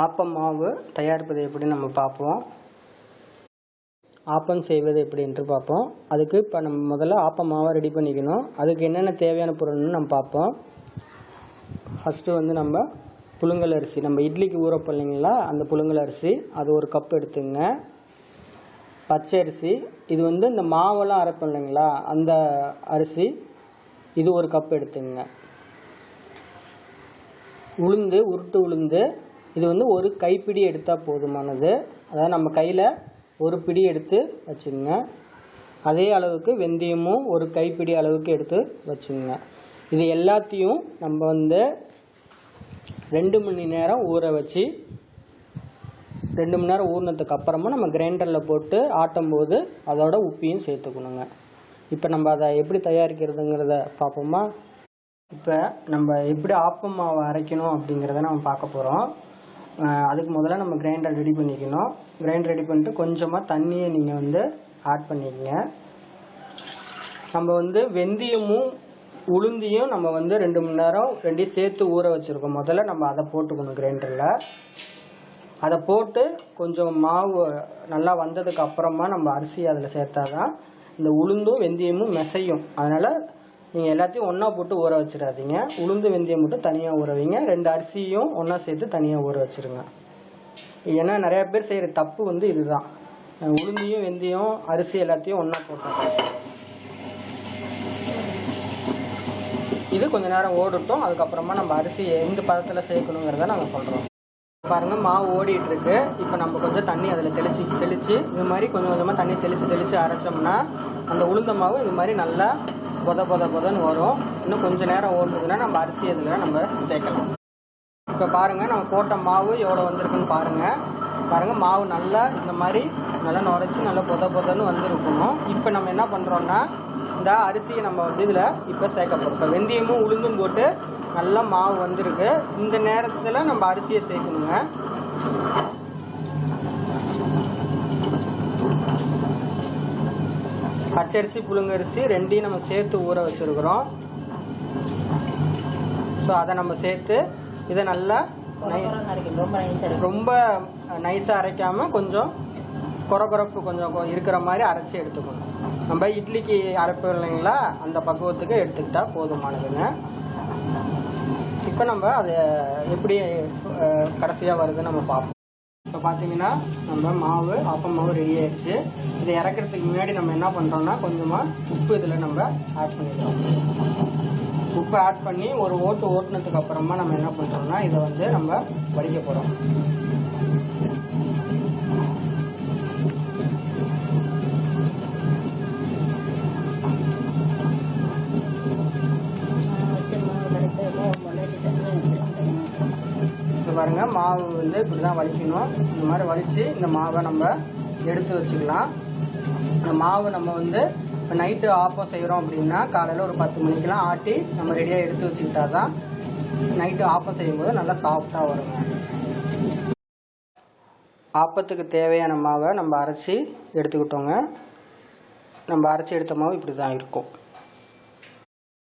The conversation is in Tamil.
ஆப்பம் மாவு தயாரிப்பது எப்படி நம்ம பார்ப்போம். ஆப்பம் செய்வது எப்படி என்று பார்ப்போம். அதுக்கு இப்போ நம்ம முதல்ல ஆப்பம் மாவை ரெடி பண்ணிக்கணும். அதுக்கு என்னென்ன தேவையான பொருள்னு நம்ம பார்ப்போம். ஃபஸ்ட்டு வந்து நம்ம புழுங்கல் அரிசி, நம்ம இட்லிக்கு ஊறப்போம் இல்லைங்களா, அந்த புழுங்கல் அரிசி அது ஒரு கப் எடுத்துங்க. பச்சை அரிசி, இது வந்து இந்த மாவெல்லாம் அரைப்போம் இல்லைங்களா, அந்த அரிசி இது ஒரு கப் எடுத்துங்க. உளுந்து, உருட்டு உளுந்து, இது வந்து ஒரு கைப்பிடி எடுத்தால் போதுமானது. அதாவது நம்ம கையில் ஒரு பிடி எடுத்து வச்சுங்க. அதே அளவுக்கு வெந்தயமும் ஒரு கைப்பிடி அளவுக்கு எடுத்து வச்சுங்க. இது எல்லாத்தையும் நம்ம வந்து 2 மணி நேரம் ஊற வச்சு, 2 மணி நேரம் ஊறினதுக்கு அப்புறமா நம்ம கிரைண்டரில் போட்டு ஆட்டும் போது அதோட உப்பையும் சேர்த்துக்கணுங்க. இப்போ நம்ம அதை எப்படி தயாரிக்கிறதுங்கிறத பார்ப்போமா. இப்போ நம்ம எப்படி ஆப்பம் மாவை அரைக்கணும் அப்படிங்கிறத நம்ம பார்க்க போகிறோம். அதுக்கு முதல்ல நம்ம கிரைண்டர் ரெடி பண்ணிக்கணும். கிரைண்டர் ரெடி பண்ணிட்டு கொஞ்சமாக தண்ணியை நீங்கள் வந்து ஆட் பண்ணிக்கங்க. நம்ம வந்து வெந்தயமும் உளுந்தியும் நம்ம வந்து 2 மணி நேரம் ரெண்டையும் சேர்த்து ஊற வச்சுருக்கோம். முதல்ல நம்ம அதை போட்டுக்கணும் கிரைண்டரில். அதை போட்டு கொஞ்சம் மாவு நல்லா வந்ததுக்கு அப்புறமா நம்ம அரிசி அதில் சேர்த்தா தான் இந்த உளுந்தும் வெந்தயமும் மெசையும். அதனால் நீங்கள் எல்லாத்தையும் ஒன்றா போட்டு ஊற வச்சிடாதீங்க. உளுந்து வெந்தயம் மட்டும் தனியாக ஊற வைங்க. 2 அரிசியும் ஒன்றா சேர்த்து தனியாக ஊற வச்சுருங்க. ஏன்னா நிறையா பேர் செய்கிற தப்பு வந்து இதுதான். உளுந்தையும் வெந்தயம் அரிசி எல்லாத்தையும் ஒன்றா போட்டாங்க. இது கொஞ்சம் நேரம் ஓடட்டும். அதுக்கப்புறமா நம்ம அரிசி எந்த பதத்தில் சேர்க்கணுங்கிறத நாங்கள் சொல்கிறோம். பாருங்கள், மாவு ஓடிட்டுருக்கு. இப்போ நம்ம கொஞ்சம் தண்ணி அதில் தெளித்து இது மாதிரி கொஞ்சம் கொஞ்சமாக தண்ணி தெளித்து அரைச்சோம்னா அந்த உளுந்த மாவு இது மாதிரி நல்லா பொதன்னு வரும். இன்னும் கொஞ்சம் நேரம் ஓடுனதுன்னா நம்ம அரிசி இதில் நம்ம சேர்க்கலாம். இப்போ பாருங்கள், நம்ம போட்ட மாவு எவ்வளோ வந்திருக்குன்னு பாருங்கள். மாவு நல்லா இந்த மாதிரி நல்லா நுரைச்சி நல்லா பொதன்னு வந்துருக்கணும். இப்போ நம்ம என்ன பண்ணுறோன்னா இந்த அரிசியை நம்ம வந்து இதில் இப்போ சேர்க்க போகிறோம். இப்போ வெந்தயமும் உளுந்தும் போட்டு நல்லா மாவு வந்திருக்கு. இந்த நேரத்தில் நம்ம அரிசியை சேர்க்கணுங்க. பச்சரிசி புழுங்கரிசி ரெண்டையும் நம்ம சேர்த்து ஊற வச்சுருக்குறோம். ஸோ அதை நம்ம சேர்த்து இதை நல்லா ரொம்ப நைஸாக அரைக்காமல் கொஞ்சம் குறப்பு கொஞ்சம் இருக்கிற மாதிரி அரைச்சி எடுத்துக்கணும். நம்ம இட்லிக்கு அரைப்போம் இல்லைங்களா, அந்த பக்குவத்துக்கு எடுத்துக்கிட்டால் போதுமானதுங்க. இப்போ நம்ம அதை எப்படி கடைசியாக வருதுன்னு நம்ம பார்ப்போம். இப்போ பார்த்தீங்கன்னா நம்ம ஆப்பம் மாவு ரெடி ஆயிடுச்சு. இதை இறக்கிறதுக்கு முன்னாடி நம்ம என்ன பண்ணுறோம்னா கொஞ்சமாக உப்பு இதில் நம்ம ஆட் பண்ணிடுறோம். உப்பு ஆட் பண்ணி ஒரு ஓட்டுனதுக்கு அப்புறமா நம்ம என்ன பண்ணுறோம்னா இதை வந்து நம்ம வடிக்க போகிறோம். பாருங்க, மாவு வந்து இப்படி தான் வலிக்கணும். இந்த மாதிரி வலித்து இந்த மாவை நம்ம எடுத்து வச்சுக்கலாம். இந்த மாவு நம்ம வந்து இப்போ நைட்டு ஆப்பம் செய்கிறோம் அப்படின்னா காலையில் ஒரு 10 மணிக்கெலாம் ஆட்டி நம்ம ரெடியாக எடுத்து வச்சுக்கிட்டா தான் நைட்டு ஆப்பம் செய்யும்போது நல்லா சாஃப்டாக வருங்க. ஆப்பத்துக்கு தேவையான மாவை நம்ம அரைச்சி எடுத்துக்கிட்டோங்க. நம்ம அரைச்சி எடுத்த மாவு இப்படி தான் இருக்கும்.